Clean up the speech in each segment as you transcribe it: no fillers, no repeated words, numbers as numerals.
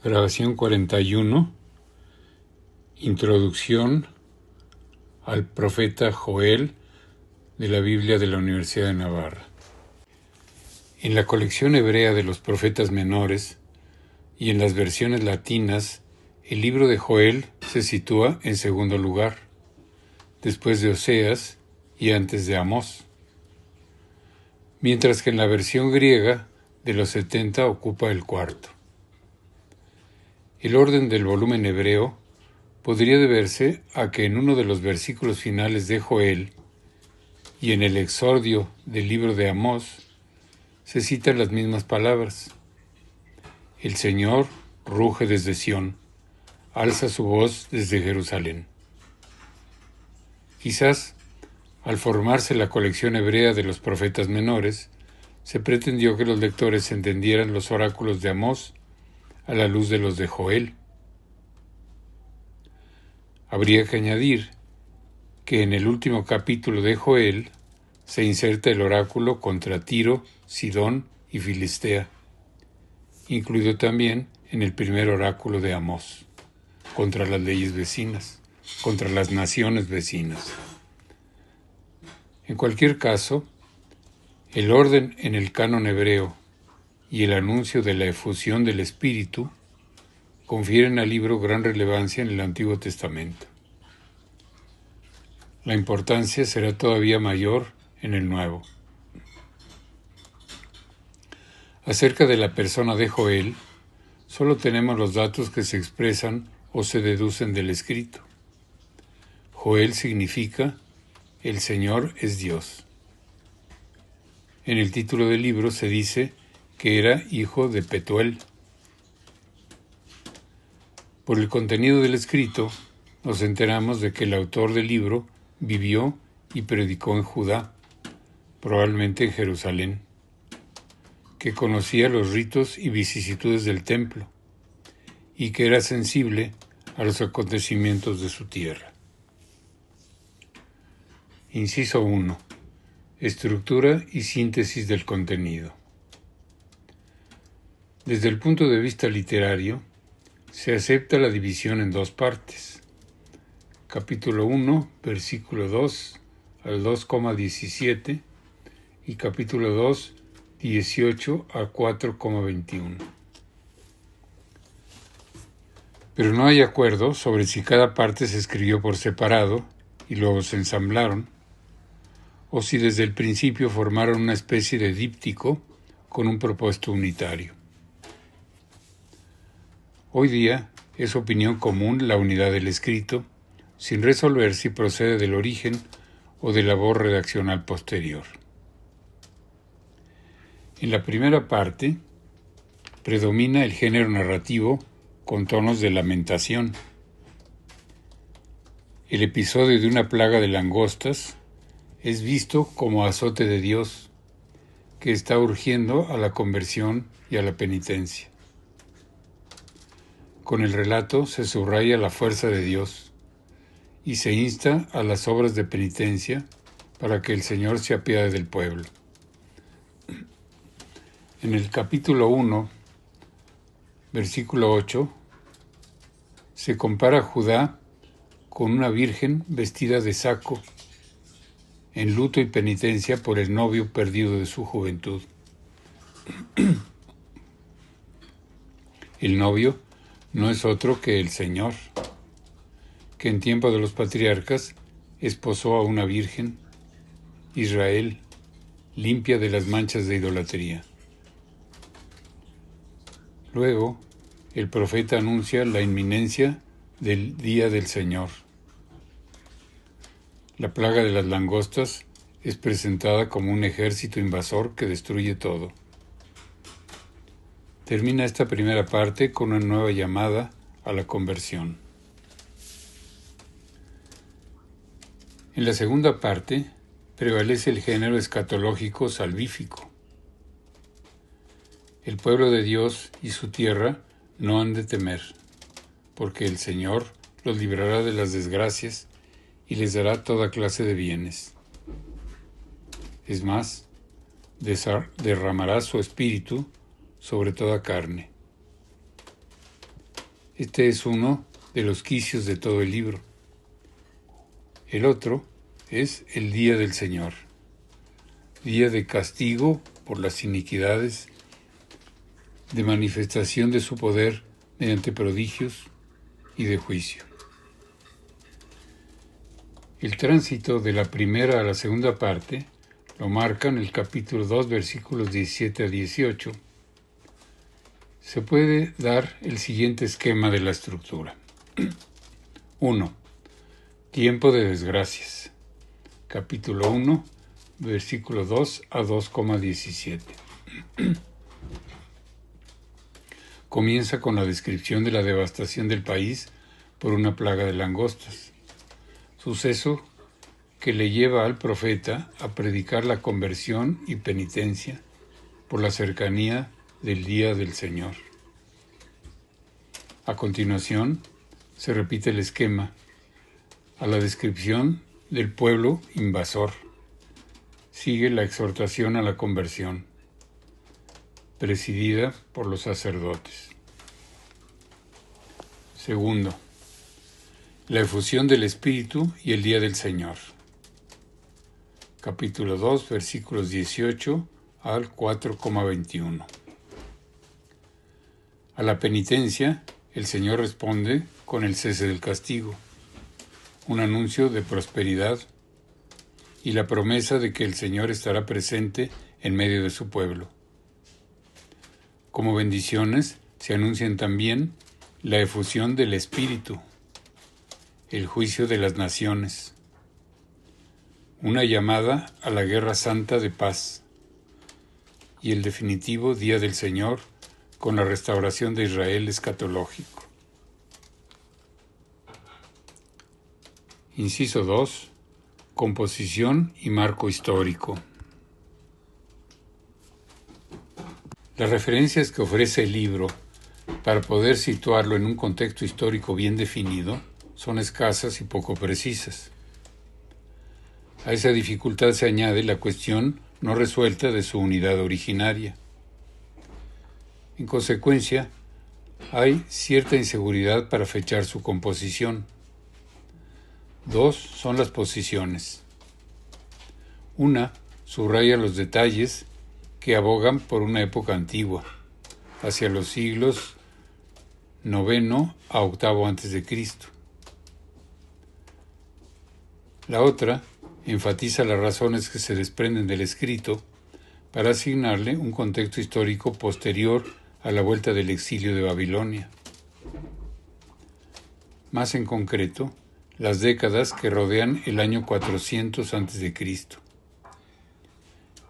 Grabación 41. Introducción al profeta Joel de la Biblia de la Universidad de Navarra. En la colección hebrea de los profetas menores y en las versiones latinas, el libro de Joel se sitúa en segundo lugar, después de Oseas y antes de Amós, mientras que en la versión griega de los 70 ocupa el cuarto. El orden del volumen hebreo podría deberse a que en uno de los versículos finales de Joel y en el exordio del libro de Amós se citan las mismas palabras. El Señor ruge desde Sión, alza su voz desde Jerusalén. Quizás, al formarse la colección hebrea de los profetas menores, se pretendió que los lectores entendieran los oráculos de Amós a la luz de los de Joel. Habría que añadir que en el último capítulo de Joel se inserta el oráculo contra Tiro, Sidón y Filistea, incluido también en el primer oráculo de Amós, contra las leyes vecinas, contra las naciones vecinas. En cualquier caso, el orden en el canon hebreo y el anuncio de la efusión del Espíritu confieren al libro gran relevancia en el Antiguo Testamento. La importancia será todavía mayor en el Nuevo. Acerca de la persona de Joel, solo tenemos los datos que se expresan o se deducen del escrito. Joel significa "El Señor es Dios". En el título del libro se dice que era hijo de Petuel. Por el contenido del escrito, nos enteramos de que el autor del libro vivió y predicó en Judá, probablemente en Jerusalén, que conocía los ritos y vicisitudes del templo y que era sensible a los acontecimientos de su tierra. Inciso 1. Estructura y síntesis del contenido. Desde el punto de vista literario, se acepta la división en dos partes. Capítulo 1, versículo 2 al 2,17 y capítulo 2, 18 a 4,21. Pero no hay acuerdo sobre si cada parte se escribió por separado y luego se ensamblaron, o si desde el principio formaron una especie de díptico con un propósito unitario. Hoy día es opinión común la unidad del escrito, sin resolver si procede del origen o de labor redaccional posterior. En la primera parte, predomina el género narrativo con tonos de lamentación. El episodio de una plaga de langostas es visto como azote de Dios, que está urgiendo a la conversión y a la penitencia. Con el relato se subraya la fuerza de Dios y se insta a las obras de penitencia para que el Señor se apiade del pueblo. En el capítulo 1, versículo 8, se compara a Judá con una virgen vestida de saco, en luto y penitencia por el novio perdido de su juventud. El novio no es otro que el Señor, que en tiempo de los patriarcas esposó a una virgen, Israel, limpia de las manchas de idolatría. Luego, el profeta anuncia la inminencia del día del Señor. La plaga de las langostas es presentada como un ejército invasor que destruye todo. Termina esta primera parte con una nueva llamada a la conversión. En la segunda parte prevalece el género escatológico salvífico. El pueblo de Dios y su tierra no han de temer, porque el Señor los librará de las desgracias y les dará toda clase de bienes. Es más, derramará su espíritu sobre toda carne. Este es uno de los quicios de todo el libro. El otro es el día del Señor, día de castigo por las iniquidades, de manifestación de su poder mediante prodigios y de juicio. El tránsito de la primera a la segunda parte lo marcan el capítulo 2, versículos 17 a 18. Se puede dar el siguiente esquema de la estructura. 1. Tiempo de desgracias. Capítulo 1, versículo 2 a 2,17. Comienza con la descripción de la devastación del país por una plaga de langostas, suceso que le lleva al profeta a predicar la conversión y penitencia por la cercanía del día del Señor. A continuación, se repite el esquema a la descripción del pueblo invasor. Sigue la exhortación a la conversión, presidida por los sacerdotes. Segundo, la efusión del Espíritu y el día del Señor. Capítulo 2, versículos 18 al 4,21. A la penitencia, el Señor responde con el cese del castigo, un anuncio de prosperidad y la promesa de que el Señor estará presente en medio de su pueblo. Como bendiciones se anuncian también la efusión del Espíritu, el juicio de las naciones, una llamada a la guerra santa de paz y el definitivo día del Señor con la restauración de Israel escatológico. Inciso 2. Composición y marco histórico. Las referencias que ofrece el libro para poder situarlo en un contexto histórico bien definido son escasas y poco precisas. A esa dificultad se añade la cuestión no resuelta de su unidad originaria. En consecuencia, hay cierta inseguridad para fechar su composición. Dos son las posiciones. Una subraya los detalles que abogan por una época antigua, hacia los siglos IX a VIII a.C. La otra enfatiza las razones que se desprenden del escrito para asignarle un contexto histórico posterior a la vuelta del exilio de Babilonia. Más en concreto, las décadas que rodean el año 400 a.C.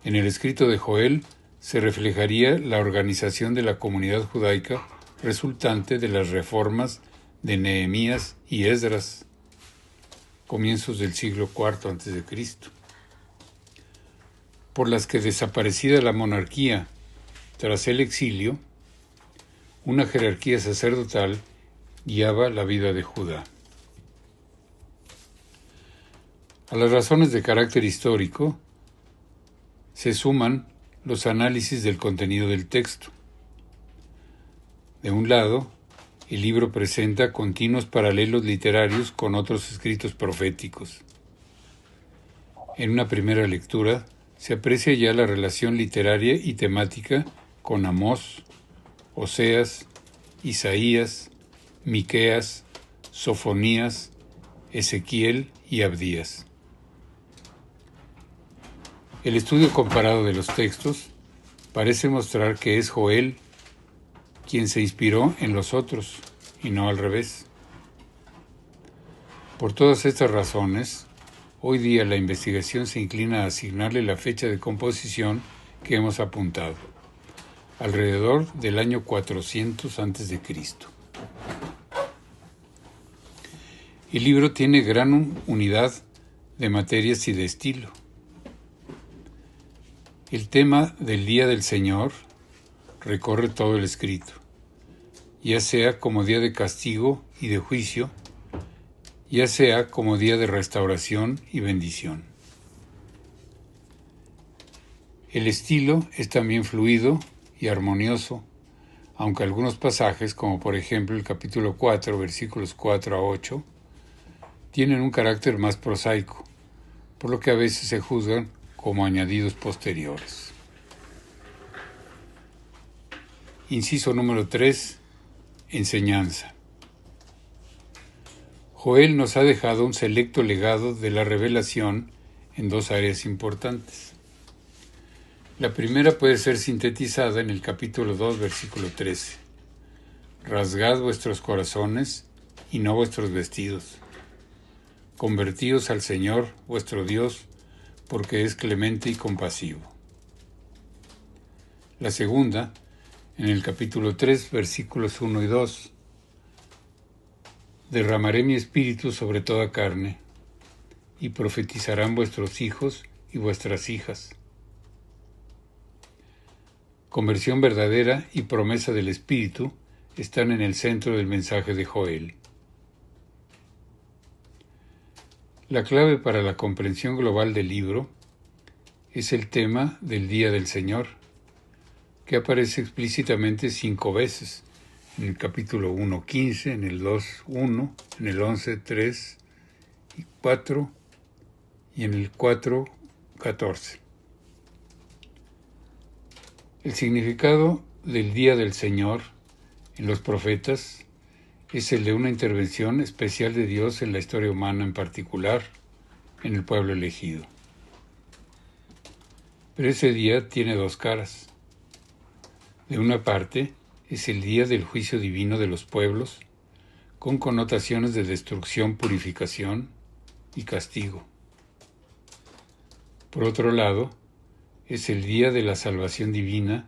En el escrito de Joel se reflejaría la organización de la comunidad judaica resultante de las reformas de Nehemías y Esdras, comienzos del siglo IV a.C., por las que, desaparecida la monarquía tras el exilio, una jerarquía sacerdotal guiaba la vida de Judá. A las razones de carácter histórico se suman los análisis del contenido del texto. De un lado, el libro presenta continuos paralelos literarios con otros escritos proféticos. En una primera lectura se aprecia ya la relación literaria y temática con Amós, Oseas, Isaías, Miqueas, Sofonías, Ezequiel y Abdías. El estudio comparado de los textos parece mostrar que es Joel quien se inspiró en los otros y no al revés. Por todas estas razones, hoy día la investigación se inclina a asignarle la fecha de composición que hemos apuntado, alrededor del año 400 a.C. El libro tiene gran unidad de materias y de estilo. El tema del Día del Señor recorre todo el escrito, ya sea como día de castigo y de juicio, ya sea como día de restauración y bendición. El estilo es también fluido y armonioso, aunque algunos pasajes, como por ejemplo el capítulo 4, versículos 4 a 8, tienen un carácter más prosaico, por lo que a veces se juzgan como añadidos posteriores. Inciso número 3. Enseñanza. Joel nos ha dejado un selecto legado de la revelación en dos áreas importantes. La primera puede ser sintetizada en el capítulo 2, versículo 13. Rasgad vuestros corazones y no vuestros vestidos. Convertíos al Señor, vuestro Dios, porque es clemente y compasivo. La segunda, en el capítulo 3, versículos 1 y 2. Derramaré mi espíritu sobre toda carne, y profetizarán vuestros hijos y vuestras hijas. Conversión verdadera y promesa del Espíritu están en el centro del mensaje de Joel. La clave para la comprensión global del libro es el tema del Día del Señor, que aparece explícitamente 5 veces, en el capítulo 1:15, en el 2:1, en el 11:3 y 4 y en el 4:14. El significado del Día del Señor en los profetas es el de una intervención especial de Dios en la historia humana, en particular en el pueblo elegido. Pero ese día tiene dos caras. De una parte, es el día del juicio divino de los pueblos, con connotaciones de destrucción, purificación y castigo. Por otro lado, es el día de la salvación divina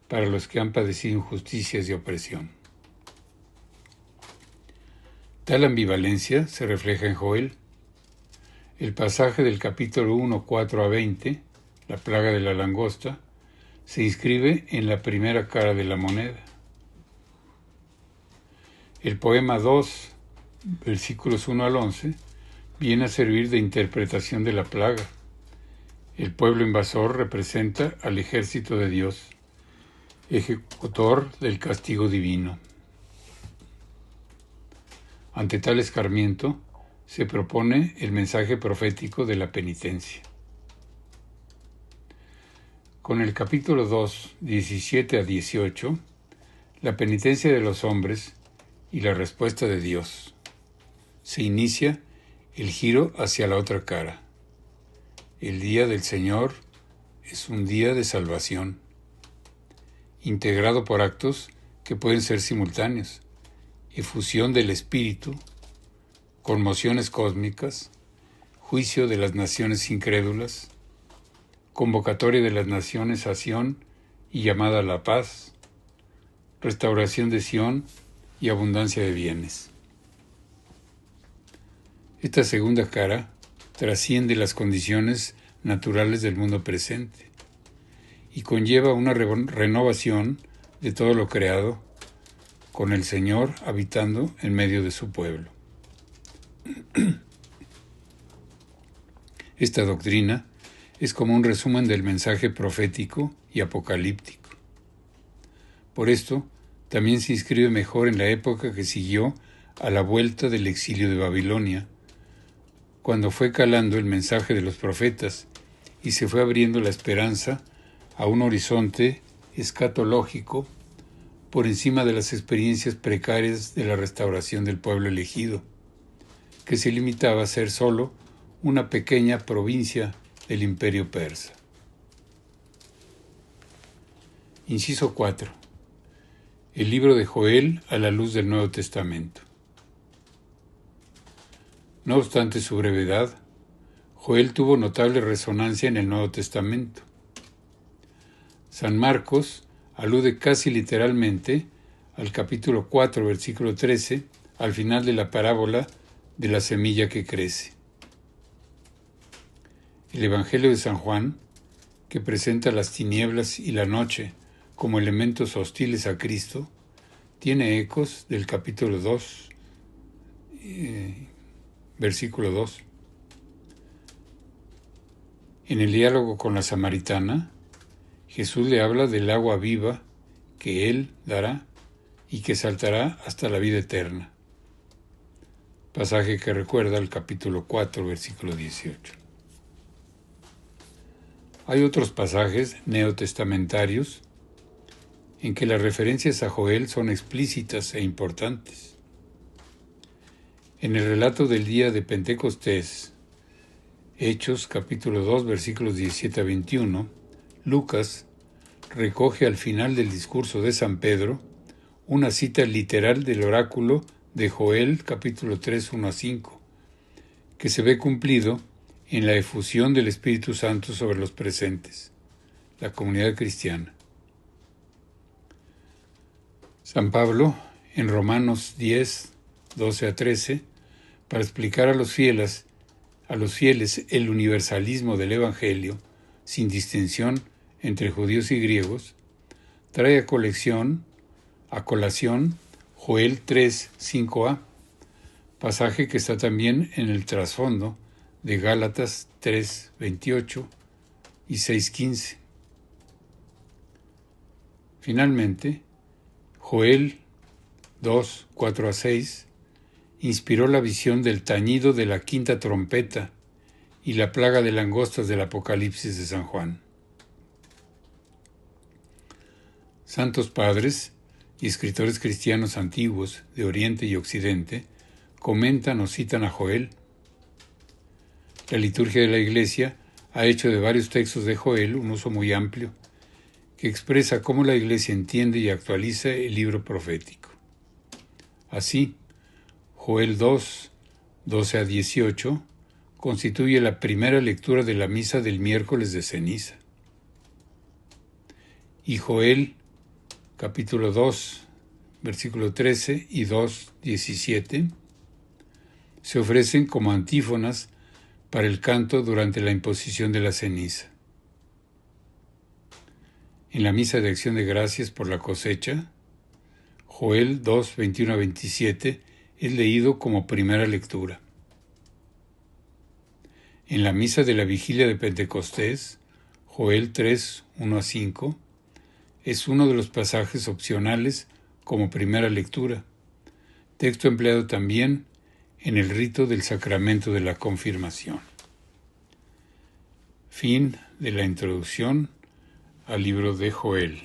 para los que han padecido injusticias y opresión. Tal ambivalencia se refleja en Joel. El pasaje del capítulo 1, 4 a 20, la plaga de la langosta, se inscribe en la primera cara de la moneda. El poema 2, versículos 1 al 11, viene a servir de interpretación de la plaga. El pueblo invasor representa al ejército de Dios, ejecutor del castigo divino. Ante tal escarmiento, se propone el mensaje profético de la penitencia. Con el capítulo 2, 17 a 18, la penitencia de los hombres y la respuesta de Dios. Se inicia el giro hacia la otra cara. El día del Señor es un día de salvación, integrado por actos que pueden ser simultáneos: efusión del Espíritu, conmociones cósmicas, juicio de las naciones incrédulas, convocatoria de las naciones a Sión y llamada a la paz, restauración de Sión y abundancia de bienes. Esta segunda cara trasciende las condiciones naturales del mundo presente y conlleva una renovación de todo lo creado, con el Señor habitando en medio de su pueblo. Esta doctrina es como un resumen del mensaje profético y apocalíptico. Por esto, también se inscribe mejor en la época que siguió a la vuelta del exilio de Babilonia, cuando fue calando el mensaje de los profetas y se fue abriendo la esperanza a un horizonte escatológico por encima de las experiencias precarias de la restauración del pueblo elegido, que se limitaba a ser solo una pequeña provincia del imperio persa. Inciso 4. El libro de Joel a la luz del Nuevo Testamento. No obstante su brevedad, Joel tuvo notable resonancia en el Nuevo Testamento. San Marcos alude casi literalmente al capítulo 4, versículo 13, al final de la parábola de la semilla que crece. El Evangelio de San Juan, que presenta las tinieblas y la noche como elementos hostiles a Cristo, tiene ecos del capítulo 2, versículo 2. En el diálogo con la samaritana, Jesús le habla del agua viva que Él dará y que saltará hasta la vida eterna. Pasaje que recuerda el capítulo 4, versículo 18. Hay otros pasajes neotestamentarios en que las referencias a Joel son explícitas e importantes. En el relato del día de Pentecostés, Hechos capítulo 2 versículos 17 a 21, Lucas recoge al final del discurso de San Pedro una cita literal del oráculo de Joel capítulo 3, 1 a 5, que se ve cumplido en la efusión del Espíritu Santo sobre los presentes, la comunidad cristiana. San Pablo, en Romanos 10, 12 a 13, para explicar a los fieles el universalismo del Evangelio, sin distinción entre judíos y griegos, trae a colación Joel 3, 5a, pasaje que está también en el trasfondo de Gálatas 3, 28 y 6, 15. Finalmente, Joel 2, 4 a 6 inspiró la visión del tañido de la quinta trompeta y la plaga de langostas del Apocalipsis de San Juan. Santos padres y escritores cristianos antiguos de Oriente y Occidente comentan o citan a Joel. La liturgia de la Iglesia ha hecho de varios textos de Joel un uso muy amplio, que expresa cómo la Iglesia entiende y actualiza el libro profético. Así, Joel 2, 12 a 18, constituye la primera lectura de la misa del miércoles de ceniza. Y Joel, capítulo 2, versículo 13 y 2, 17, se ofrecen como antífonas para el canto durante la imposición de la ceniza. En la misa de acción de gracias por la cosecha, Joel 2, 21 a 27 es leído como primera lectura. En la misa de la vigilia de Pentecostés, Joel 3, 1 a 5, es uno de los pasajes opcionales como primera lectura, texto empleado también en el rito del sacramento de la confirmación. Fin de la introducción al libro de Joel.